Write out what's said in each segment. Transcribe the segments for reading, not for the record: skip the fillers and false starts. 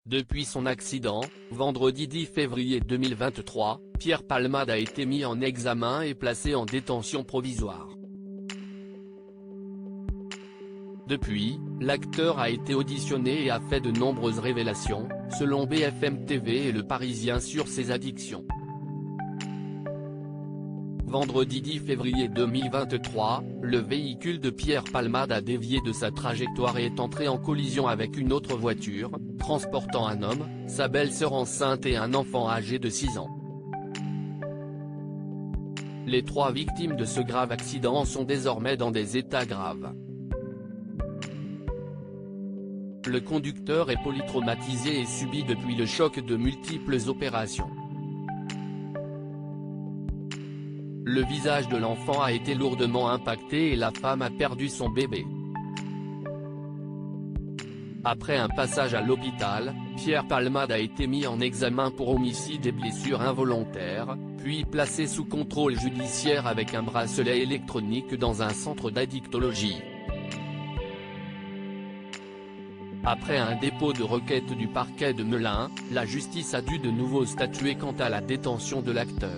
Depuis son accident, vendredi 10 février 2023, Pierre Palmade a été mis en examen et placé en détention provisoire. Depuis, l'acteur a été auditionné et a fait de nombreuses révélations, selon BFM TV et Le Parisien, sur ses addictions. Vendredi 10 février 2023, le véhicule de Pierre Palmade a dévié de sa trajectoire et est entré en collision avec une autre voiture, transportant un homme, sa belle-sœur enceinte et un enfant âgé de 6 ans. Les 3 victimes de ce grave accident sont désormais dans des états graves. Le conducteur est polytraumatisé et subit depuis le choc de multiples opérations. Le visage de l'enfant a été lourdement impacté et la femme a perdu son bébé. Après un passage à l'hôpital, Pierre Palmade a été mis en examen pour homicide et blessures involontaires, puis placé sous contrôle judiciaire avec un bracelet électronique dans un centre d'addictologie. Après un dépôt de requête du parquet de Melun, la justice a dû de nouveau statuer quant à la détention de l'acteur.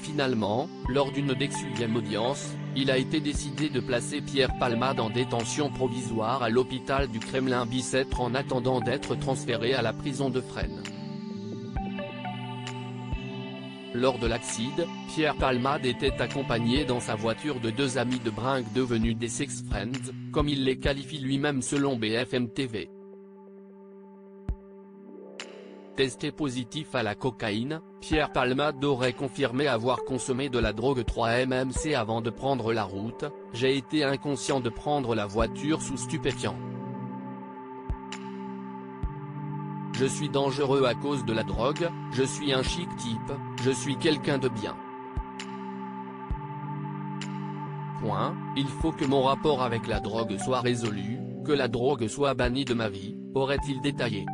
Finalement, lors d'une 18e audience, il a été décidé de placer Pierre Palmade en détention provisoire à l'hôpital du Kremlin-Bicêtre en attendant d'être transféré à la prison de Fresnes. Lors de l'accident, Pierre Palmade était accompagné dans sa voiture de 2 amis de brinque devenus des sex friends, comme il les qualifie lui-même selon BFM TV. Testé positif à la cocaïne, Pierre Palmade aurait confirmé avoir consommé de la drogue 3-MMC avant de prendre la route. « J'ai été inconscient de prendre la voiture sous stupéfiants. Je suis dangereux à cause de la drogue, je suis un chic type, je suis quelqu'un de bien. Il faut que mon rapport avec la drogue soit résolu, que la drogue soit bannie de ma vie », aurait-il détaillé.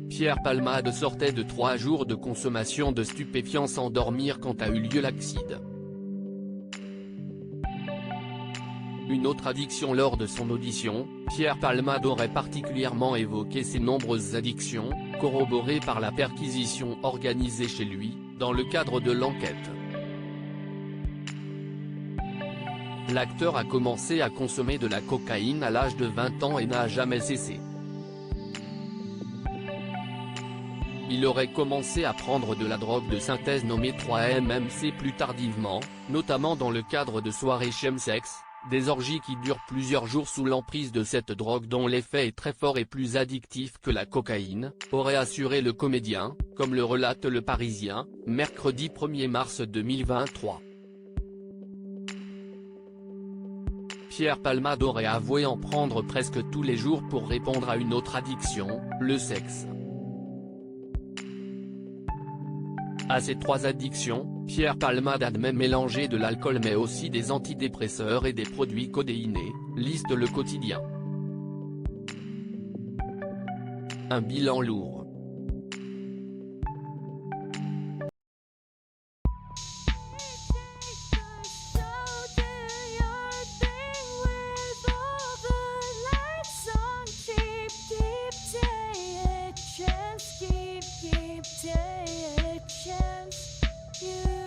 Pierre Palmade sortait de 3 jours de consommation de stupéfiants sans dormir quand a eu lieu l'accident. Une autre addiction. Lors de son audition, Pierre Palmade aurait particulièrement évoqué ses nombreuses addictions, corroborées par la perquisition organisée chez lui, dans le cadre de l'enquête. L'acteur a commencé à consommer de la cocaïne à l'âge de 20 ans et n'a jamais cessé. Il aurait commencé à prendre de la drogue de synthèse nommée 3-MMC plus tardivement, notamment dans le cadre de soirées chemsex, des orgies qui durent plusieurs jours sous l'emprise de cette drogue dont l'effet est très fort et plus addictif que la cocaïne, aurait assuré le comédien, comme le relate Le Parisien, mercredi 1er mars 2023. Pierre Palmade aurait avoué en prendre presque tous les jours pour répondre à une autre addiction, le sexe. À ces 3 addictions, Pierre Palmade admet mélanger de l'alcool mais aussi des antidépresseurs et des produits codéinés, liste Le Quotidien. Un bilan lourd. You